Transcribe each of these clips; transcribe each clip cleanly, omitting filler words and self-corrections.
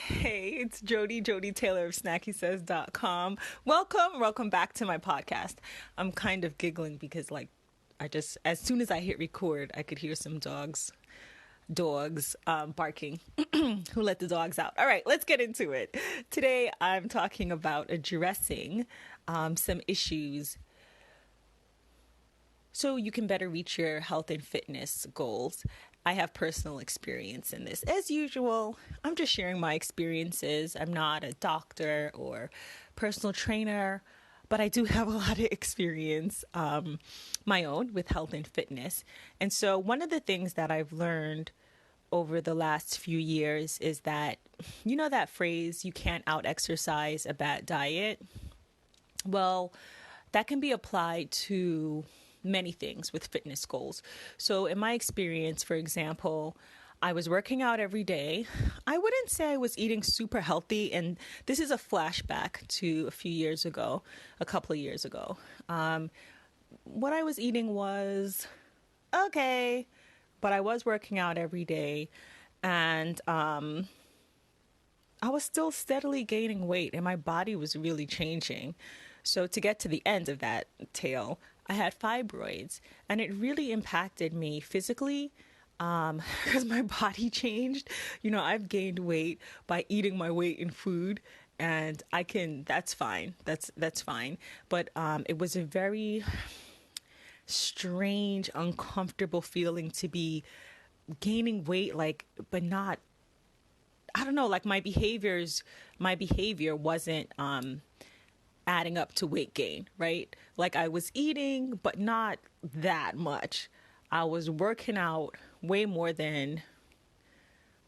Hey, it's Joddie Taylor of snackysays.com. Welcome back to my podcast. I'm kind of giggling because as soon as I hit record, I could hear some dogs barking. Who let the dogs out? All right, let's get into it. Today, I'm talking about addressing some issues so you can better reach your health and fitness goals. I have personal experience in this. As usual, I'm just sharing my experiences. I'm not a doctor or personal trainer, but I do have a lot of experience, my own, with health and fitness. And so one of the things that I've learned over the last few years is that, you know that phrase, you can't out-exercise a bad diet? Well, that can be applied to many things with fitness goals. So in my experience, for example, I was working out every day. I wouldn't say I was eating super healthy. And this is a flashback to a couple of years ago. What I was eating was okay, but I was working out every day. And I was still steadily gaining weight and my body was really changing. So to get to the end of that tale, I had fibroids and it really impacted me physically because my body changed. You know, I've gained weight by eating my weight in food and that's fine. That's fine. But it was a very strange, uncomfortable feeling to be gaining weight, but not, I don't know, my behavior wasn't adding up to weight gain, right? Like I was eating, but not that much. I was working out way more than,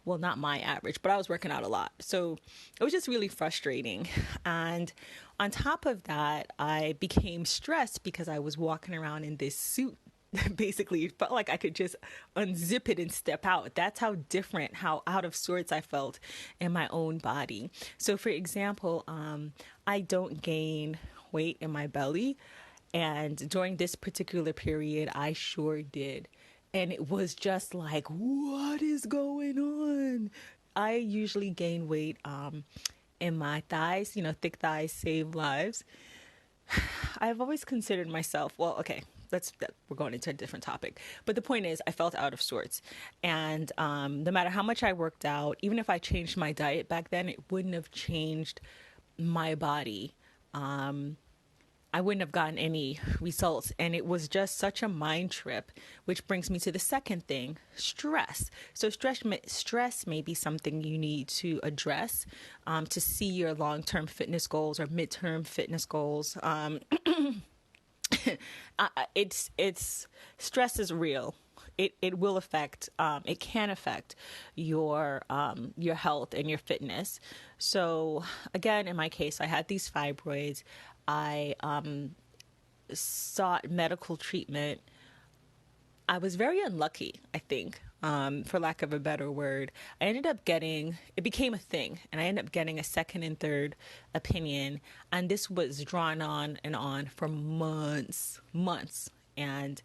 well, not my average, but I was working out a lot. So it was just really frustrating. And on top of that, I became stressed because I was walking around in this suit. Basically, it felt like I could just unzip it and step out. That's how different, how out of sorts I felt in my own body. So for example, I don't gain weight in my belly. And during this particular period, I sure did. And it was just like, what is going on? I usually gain weight in my thighs. You know, thick thighs save lives. I've always considered myself, well, okay, we're going into a different topic. But the point is, I felt out of sorts. And no matter how much I worked out, even if I changed my diet back then, it wouldn't have changed my body. I wouldn't have gotten any results. And it was just such a mind trip, which brings me to the second thing, stress. So stress may be something you need to address to see your long-term fitness goals or midterm fitness goals. It's stress is real. It will affect, it can affect your health and your fitness. So again, in my case, I had these fibroids. I sought medical treatment. I was very unlucky, I think, for lack of a better word. It became a thing, and I ended up getting a second and third opinion. And this was drawn on and on for months. And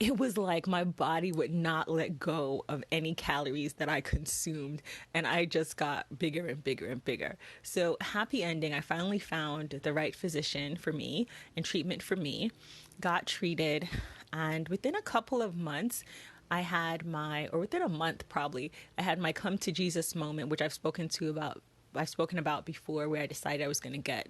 it was like my body would not let go of any calories that I consumed. And I just got bigger and bigger and bigger. So happy ending. I finally found the right physician for me and treatment for me, got treated. And within a couple of months, within a month probably, I had my come to Jesus moment, which I've spoken about before, where I decided I was going to get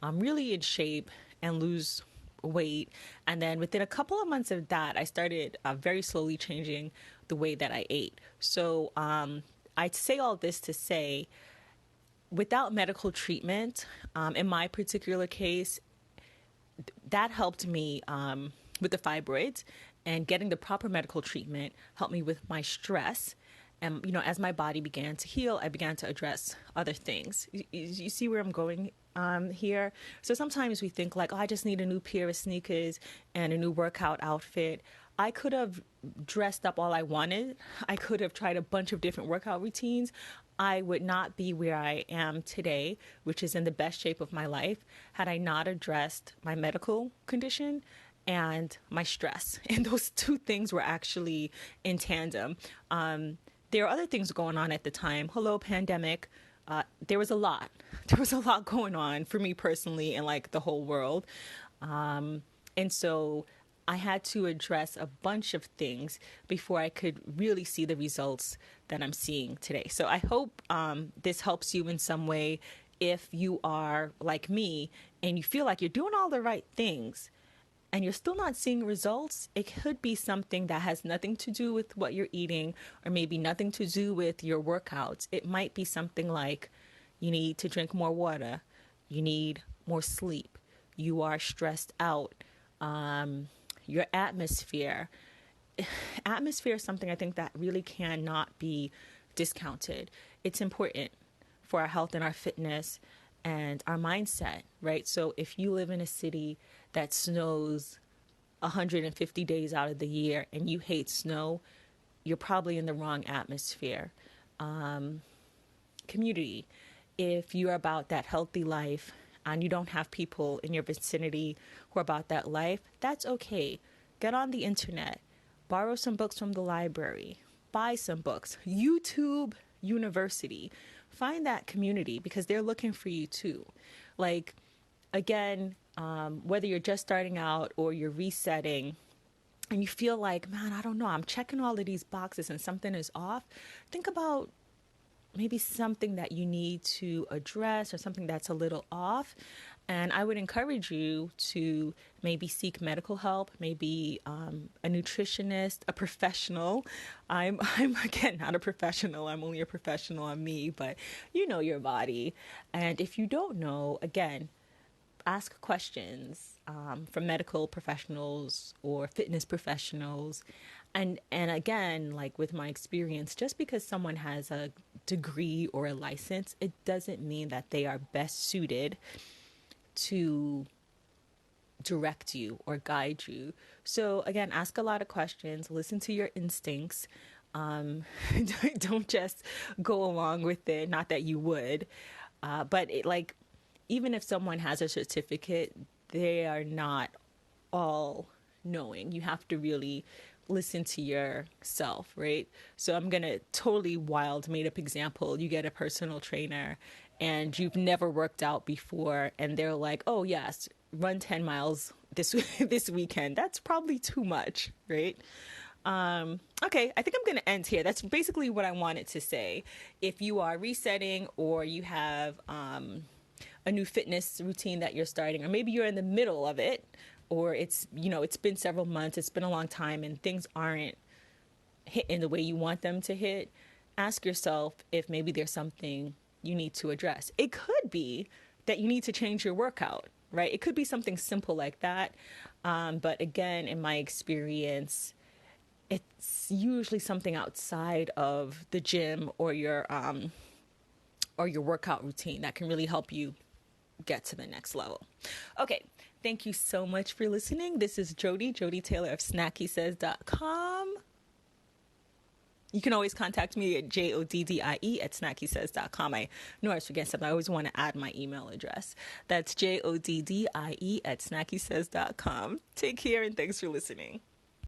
really in shape and lose weight. And then within a couple of months of that, I started very slowly changing the way that I ate. So I say all this to say, without medical treatment, in my particular case, that helped me with the fibroids, and getting the proper medical treatment helped me with my stress. And, you know, as my body began to heal, I began to address other things. You see where I'm going here? So sometimes we think like, oh, I just need a new pair of sneakers and a new workout outfit. I could have dressed up all I wanted. I could have tried a bunch of different workout routines. I would not be where I am today, which is in the best shape of my life, had I not addressed my medical condition and my stress. And those two things were actually in tandem. there are other things going on at the time. Hello, pandemic. There was a lot. There was a lot going on for me personally and like the whole world. And so I had to address a bunch of things before I could really see the results that I'm seeing today. So I hope this helps you in some way if you are like me and you feel like you're doing all the right things and you're still not seeing results. It could be something that has nothing to do with what you're eating or maybe nothing to do with your workouts. It might be something like you need to drink more water, you need more sleep, you are stressed out, your atmosphere. Atmosphere is something I think that really cannot be discounted. It's important for our health and our fitness and our mindset, right? So if you live in a city that snows 150 days out of the year and you hate snow, you're probably in the wrong atmosphere. Community. If you're about that healthy life and you don't have people in your vicinity who are about that life, that's okay. Get on the internet, borrow some books from the library, buy some books, YouTube University. Find that community because they're looking for you too. Like, again, whether you're just starting out or you're resetting and you feel like, man, I don't know, I'm checking all of these boxes and something is off, think about maybe something that you need to address or something that's a little off. And I would encourage you to maybe seek medical help, maybe a nutritionist, a professional. I'm again not a professional. I'm only a professional on me, but you know your body. And if you don't know, again, ask questions from medical professionals or fitness professionals. And again, like with my experience, just because someone has a degree or a license, it doesn't mean that they are best suited to direct you or guide you. So again, ask a lot of questions, listen to your instincts. Don't just go along with it. Not that you would, but even if someone has a certificate, they are not all knowing. You have to really listen to yourself, right? So I'm going to totally wild made up example. You get a personal trainer and you've never worked out before and they're like, oh yes, run 10 miles this weekend. That's probably too much, right? Okay, I think I'm going to end here. That's basically what I wanted to say. If you are resetting or you have a new fitness routine that you're starting, or maybe you're in the middle of it, or it's been several months, it's been a long time and things aren't hitting the way you want them to hit, ask yourself if maybe there's something you need to address. It could be that you need to change your workout, right? It could be something simple like that. But again, in my experience, it's usually something outside of the gym or your workout routine that can really help you get to the next level. Okay. Thank you so much for listening. This is Joddie Taylor of SnackySays.com. You can always contact me at JODDIE@SnackySays.com. I know I was forgetting something. I always want to add my email address. That's JODDIE@SnackySays.com. Take care and thanks for listening.